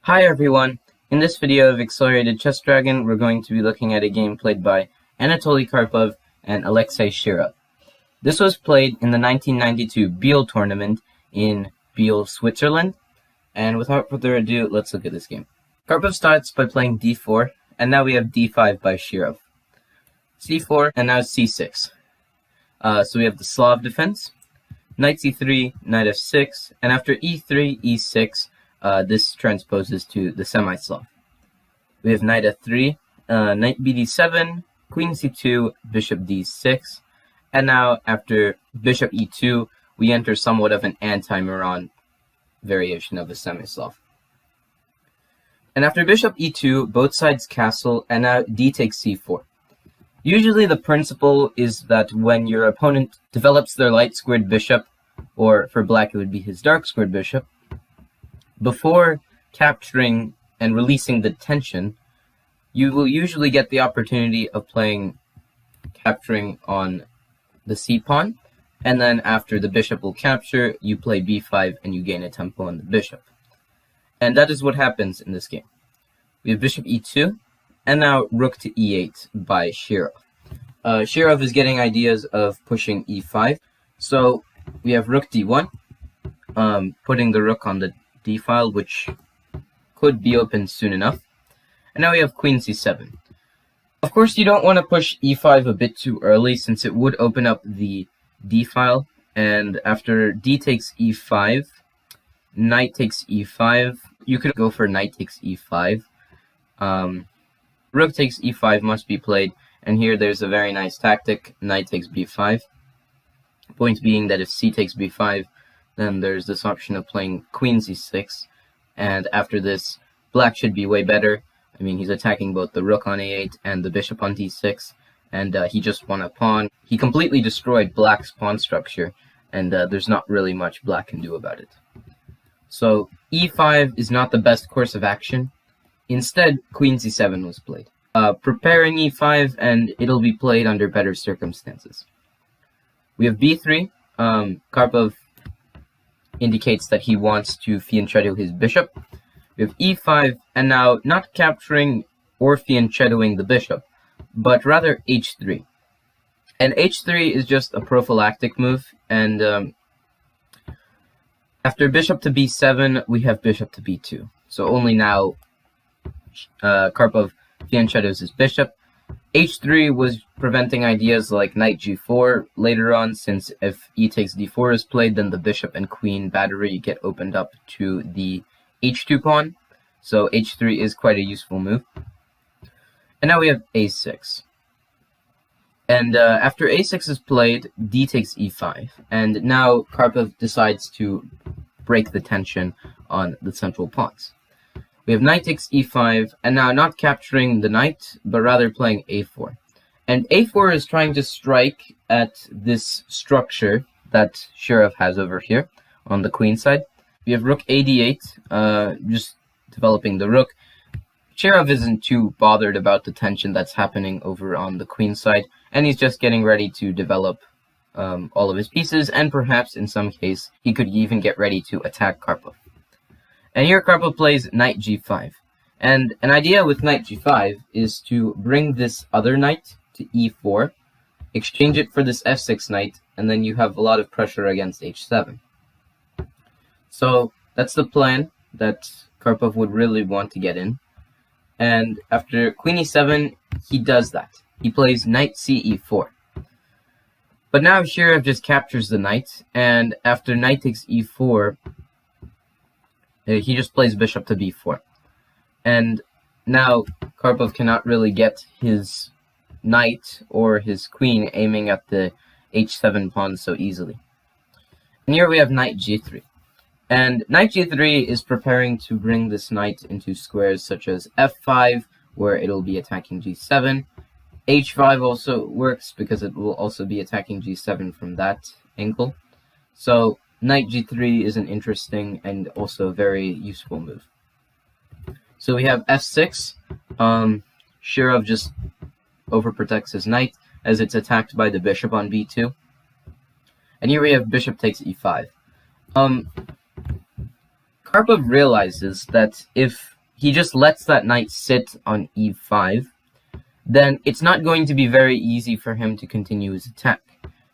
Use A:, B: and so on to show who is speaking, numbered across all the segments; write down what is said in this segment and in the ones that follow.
A: Hi everyone! In this video of Accelerated Chess Dragon, we're going to be looking at a game played by Anatoly Karpov and Alexei Shirov. This was played in the 1992 Biel Tournament in Biel, Switzerland. And without further ado, let's look at this game. Karpov starts by playing d4, and now we have d5 by Shirov. c4, and now c6. So we have the Slav defense, knight c3, knight f6, and after e3, e6, this transposes to the semi-Slav. We have knight f3, knight bd7, queen c2, bishop d6, and now after bishop e2, we enter somewhat of an anti-Miran variation of a semi-Slav. And after bishop e2, both sides castle, and now d takes c4. Usually the principle is that when your opponent develops their light squared bishop, or for black it would be his dark squared bishop, before capturing and releasing the tension, you will usually get the opportunity of capturing on the c-pawn, and then after the bishop will capture, you play b5 and you gain a tempo on the bishop. And that is what happens in this game. We have bishop e2, and now rook to e8 by Shirov. Shirov is getting ideas of pushing e5, so we have rook d1, putting the rook on the d-file, which could be opened soon enough. And now we have queen c7. Of course, you don't want to push e5 a bit too early, since it would open up the d-file. And after d takes e5, knight takes e5, you could go for knight takes e5. Rook takes e5 must be played, and here there's a very nice tactic, knight takes b5. Point being that if c takes b5, then there's this option of playing queen c6, and after this, black should be way better. I mean, he's attacking both the rook on a8 and the bishop on d6, and he just won a pawn. He completely destroyed black's pawn structure, and there's not really much black can do about it. So e5 is not the best course of action. Instead, queen c7 was played. Preparing e5, and it'll be played under better circumstances. We have b3. Karpov indicates that he wants to fianchetto his bishop. We have e5, and now not capturing or fianchettoing the bishop, but rather h3. And h3 is just a prophylactic move, and after bishop to b7, we have bishop to b2. So only now Karpov fianchettos his bishop. h3 was preventing ideas like knight g4 later on, since if e takes d4 is played, then the bishop and queen battery get opened up to the h2 pawn. So h3 is quite a useful move. And now we have a6. And after a6 is played, d takes e5. And now Karpov decides to break the tension on the central pawns. We have knight takes e5, and now not capturing the knight, but rather playing a4. And a4 is trying to strike at this structure that Shirov has over here on the queen side. We have rook ad8, just developing the rook. Shirov isn't too bothered about the tension that's happening over on the queen side, and he's just getting ready to develop all of his pieces, and perhaps in some case he could even get ready to attack Karpov. And here Karpov plays knight g5. And an idea with knight g5 is to bring this other knight to e4, exchange it for this f6 knight, and then you have a lot of pressure against h7. So that's the plan that Karpov would really want to get in. And after queen e7, he does that. He plays knight ce4. But now Shirov just captures the knight, and after knight takes e4, he just plays bishop to b4. And now Karpov cannot really get his knight or his queen aiming at the h7 pawn so easily. And here we have knight g3. And knight g3 is preparing to bring this knight into squares such as f5, where it'll be attacking g7. h5 also works because it will also be attacking g7 from that angle. So knight g3 is an interesting and also very useful move. So we have f6. Shirov just overprotects his knight as it's attacked by the bishop on b2. And here we have bishop takes e5. Karpov realizes that if he just lets that knight sit on e5, then it's not going to be very easy for him to continue his attack.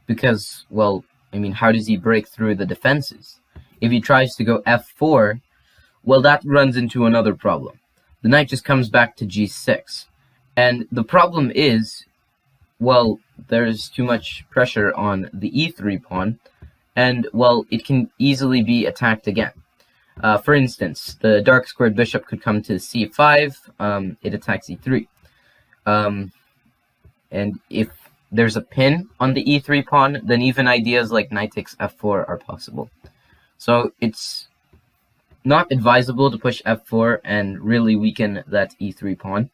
A: Because, well, I mean, how does he break through the defenses? If he tries to go f4, well, that runs into another problem. The knight just comes back to g6. And the problem is, well, there's too much pressure on the e3 pawn, and, well, it can easily be attacked again. For instance, the dark squared bishop could come to c5, it attacks e3. And if there's a pin on the e3 pawn, then even ideas like knight takes f4 are possible. So it's not advisable to push f4 and really weaken that e3 pawn.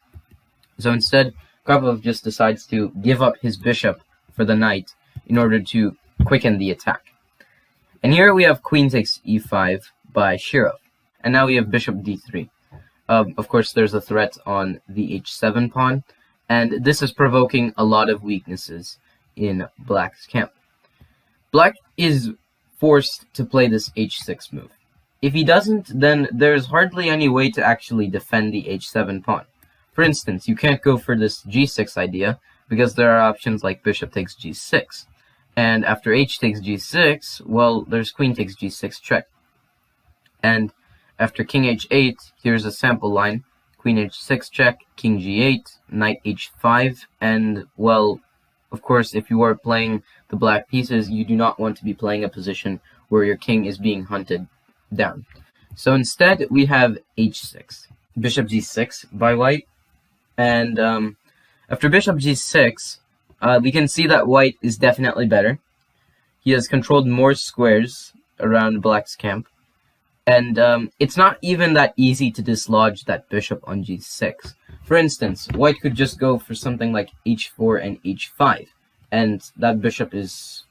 A: So instead, Karpov just decides to give up his bishop for the knight in order to quicken the attack. And here we have queen takes e5 by Shirov. And now we have bishop d3. Of course, there's a threat on the h7 pawn, and this is provoking a lot of weaknesses in Black's camp. Black is forced to play this h6 move. If he doesn't, then there's hardly any way to actually defend the h7 pawn. For instance, you can't go for this g6 idea, because there are options like bishop takes g6. And after h takes g6, well, there's queen takes g6 check. And after king h8, here's a sample line. Queen h6 check, king g8, knight h5, and, well, of course, if you are playing the black pieces, you do not want to be playing a position where your king is being hunted down. So instead, we have h6. Bishop g6 by white, and after bishop g6, we can see that white is definitely better. He has controlled more squares around black's camp. And it's not even that easy to dislodge that bishop on g6. For instance, white could just go for something like h4 and h5, and that bishop is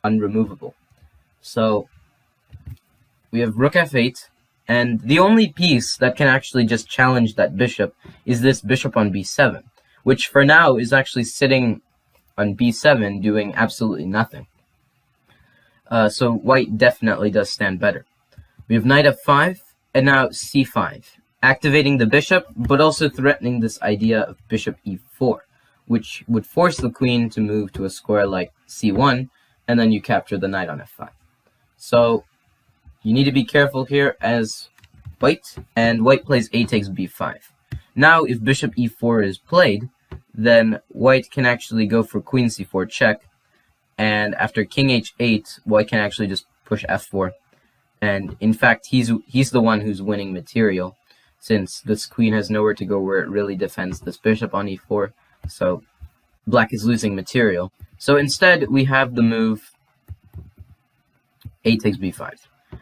A: unremovable. So we have rook f8, and the only piece that can actually just challenge that bishop is this bishop on b7, which for now is actually sitting on b7 doing absolutely nothing. So white definitely does stand better. We have knight f5, and now c5, activating the bishop, but also threatening this idea of bishop e4, which would force the queen to move to a square like c1, and then you capture the knight on f5. So you need to be careful here as white, and white plays a takes b5. Now, if bishop e4 is played, then white can actually go for queen c4 check, and after king h8, white can actually just push f4. And in fact, he's the one who's winning material, since this queen has nowhere to go where it really defends this bishop on e4, so black is losing material. So instead, we have the move a takes b5.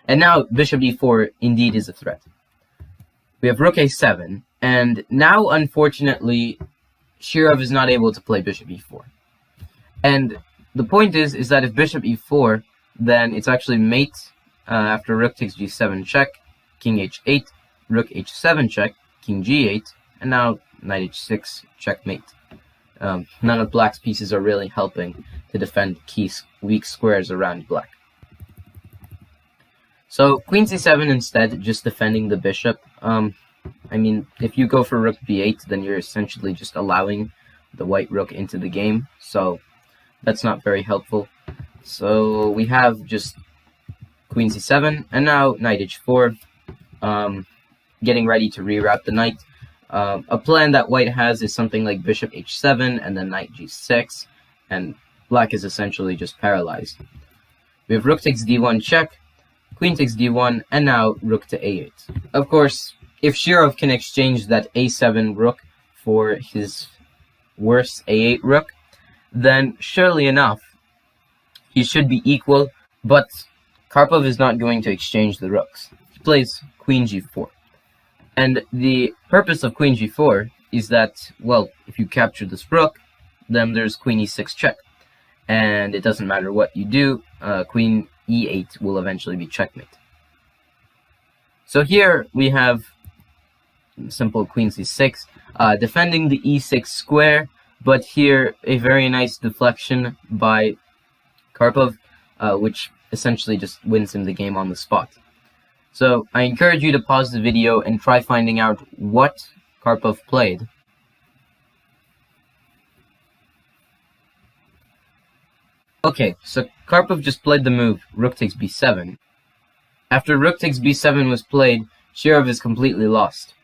A: And now bishop e4 indeed is a threat. We have rook a7, and now unfortunately, Shirov is not able to play bishop e4. And the point is that if bishop e4, then it's actually mate. After rook takes g7 check, king h8, rook h7 check, king g8, and now knight h6 checkmate. None of black's pieces are really helping to defend key weak squares around black. So queen c7 instead, just defending the bishop. I mean, if you go for rook b8, then you're essentially just allowing the white rook into the game, so that's not very helpful. So we have just queen c7, and now knight h4, getting ready to reroute the knight. A plan that white has is something like bishop h7, and then knight g6, and black is essentially just paralyzed. We have rook takes d1 check, queen takes d1, and now rook to a8. Of course, if Shirov can exchange that a7 rook for his worse a8 rook, then surely enough, he should be equal, but Karpov is not going to exchange the rooks. He plays queen g4. And the purpose of queen g4 is that, well, if you capture this rook, then there's queen e6 check. And it doesn't matter what you do, queen e8 will eventually be checkmate. So here we have simple queen c6, defending the e6 square, but here a very nice deflection by Karpov, which essentially just wins him the game on the spot. So I encourage you to pause the video and try finding out what Karpov played. Okay, so Karpov just played the move rook takes b7. After rook takes b7 was played, Shirov is completely lost.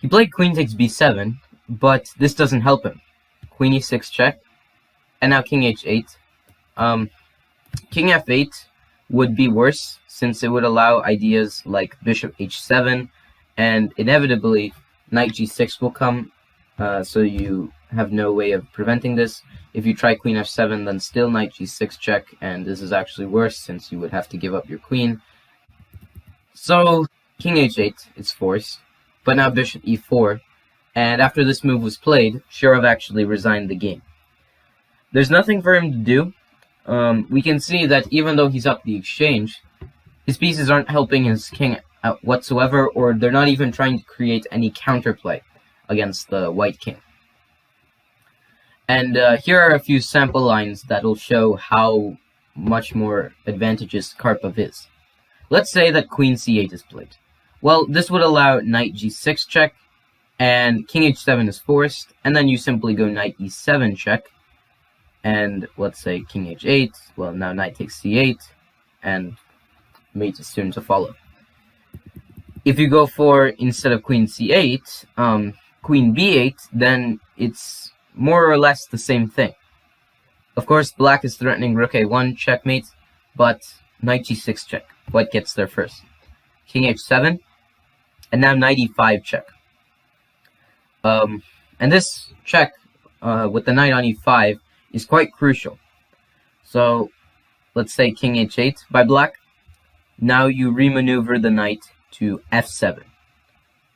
A: He played queen takes b7, but this doesn't help him. Queen e6 check, and now king h8. King f8 would be worse, since it would allow ideas like bishop h7, and inevitably knight g6 will come, so you have no way of preventing this. If you try queen f7, then still knight g6 check, and this is actually worse, since you would have to give up your queen. So king h8 is forced, but now bishop e4, and after this move was played, Shirov actually resigned the game. There's nothing for him to do. We can see that even though he's up the exchange, his pieces aren't helping his king out whatsoever, or they're not even trying to create any counterplay against the white king. And here are a few sample lines that will show how much more advantageous Karpov is. Let's say that queen c8 is played. Well, this would allow knight g6 check, and king h7 is forced, and then you simply go knight e7 check, and let's say king h8, well, now knight takes c8, and mate is soon to follow. If you go for, instead of queen c8, queen b8, then it's more or less the same thing. Of course, black is threatening rook a1 checkmate, but knight g6 check. White gets there first. King h7, and now knight e5 check. And this check with the knight on e5 is quite crucial. So let's say king h8 by black. Now you remaneuver the knight to f7.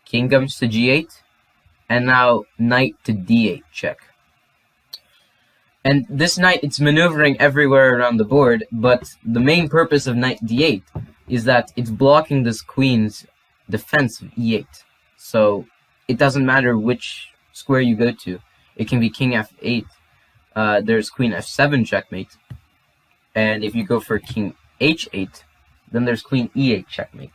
A: King comes to g8, and now knight to d8 check. And this knight, it's maneuvering everywhere around the board, but the main purpose of knight d8 is that it's blocking this queen's defense of e8. So it doesn't matter which square you go to. It can be king f8, there's queen f7 checkmate, and if you go for king h8, then there's queen e8 checkmate.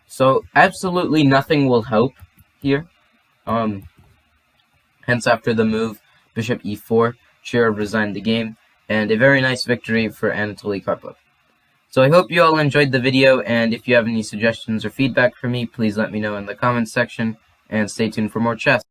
A: So absolutely nothing will help here. Hence, after the move bishop e4, Shirov resigned the game, and a very nice victory for Anatoly Karpov. So I hope you all enjoyed the video, and if you have any suggestions or feedback for me, please let me know in the comments section, and stay tuned for more chess.